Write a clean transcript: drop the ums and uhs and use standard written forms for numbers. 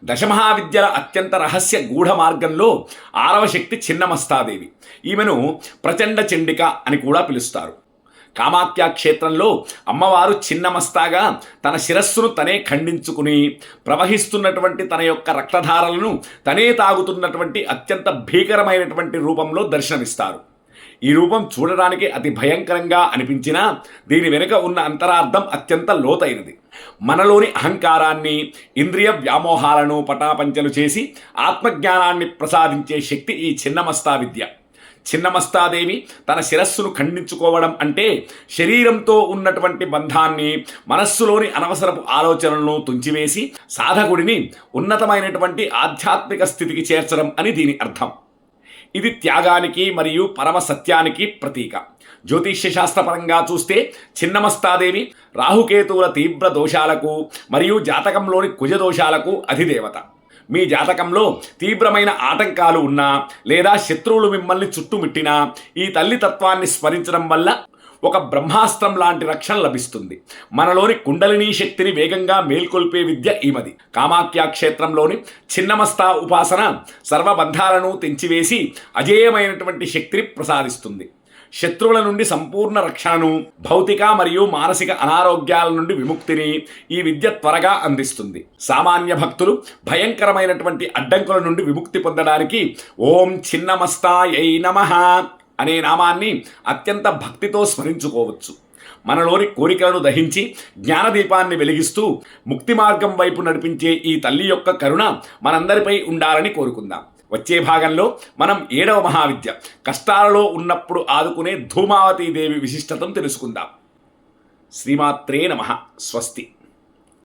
దశమహావిద్యల అత్యంత రహస్య గూఢ మార్గంలో 6వ శక్తి చిన్నమస్తాదేవి. ఈమెను ప్రచండ చండిక అని కూడా పిలుస్తారు. కామాఖ్య క్షేత్రంలో అమ్మవారు చిన్నమస్తాగా తన శిరస్సును తనే ఖండించుకుని ప్రవహిస్తున్నటువంటి తన యొక్క రక్తధారలను తనే తాగుతున్నటువంటి అత్యంత భీకరమైనటువంటి రూపంలో దర్శనమిస్తారు. ఈ రూపం చూడడానికి అతి భయంకరంగా అనిపించినా దీని వెనుక ఉన్న అంతరార్థం అత్యంత లోతైనది. మనలోని అహంకారాన్ని, ఇంద్రియ వ్యామోహాలను పటాపంచలు చేసి ఆత్మజ్ఞానాన్ని ప్రసాదించే శక్తి ఈ చిన్నమస్తా విద్య. చిన్నమస్తాదేవి తన శిరస్సును ఖండించుకోవడం అంటే శరీరంతో ఉన్నటువంటి బంధాన్ని, మనస్సులోని అనవసరపు ఆలోచనలను తుంచివేసి సాధకుడిని ఉన్నతమైనటువంటి ఆధ్యాత్మిక స్థితికి చేర్చడం అని దీని అర్థం. ఇది త్యాగానికి మరియు పరమ సత్యానికి ప్రతీక. జ్యోతిష్య శాస్త్రపరంగా చూస్తే చిన్నమస్తాదేవి రాహుకేతువుల తీవ్ర దోషాలకు మరియు జాతకంలోని కుజదోషాలకు అధిదేవత. మీ జాతకంలో తీవ్రమైన ఆటంకాలు ఉన్నా లేదా శత్రువులు మిమ్మల్ని చుట్టుముట్టినా ఈ తల్లి తత్వాన్ని స్మరించడం వల్ల ఒక బ్రహ్మాస్త్రం లాంటి రక్షణ లభిస్తుంది. మనలోని కుండలినీ శక్తిని వేగంగా మేల్కొల్పే విద్య ఈమది. కామాఖ్య క్షేత్రంలోని చిన్నమస్తా ఉపాసన సర్వబంధాలను తెంచివేసి అజేయమైనటువంటి శక్తిని ప్రసాదిస్తుంది. శత్రువుల నుండి సంపూర్ణ రక్షణను, భౌతిక మరియు మానసిక అనారోగ్యాల నుండి విముక్తిని ఈ విద్య త్వరగా అందిస్తుంది. సామాన్య భక్తులు భయంకరమైనటువంటి అడ్డంకుల నుండి విముక్తి పొందడానికి ఓం చిన్నమస్తాయై నమః అనే నామాన్ని అత్యంత భక్తితో స్మరించుకోవచ్చు. మనలోని కోరికలను దహించి జ్ఞానదీపాన్ని వెలిగిస్తూ ముక్తి మార్గం వైపు నడిపించే ఈ తల్లి యొక్క కరుణ మనందరిపై ఉండాలని కోరుకుందాం. వచ్చే భాగంలో మనం 7వ మహావిద్య కష్టాలలో ఉన్నప్పుడు ఆదుకునే ధూమావతీదేవి విశిష్టతను తెలుసుకుందాం. శ్రీమాత్రే నమః. స్వస్తి.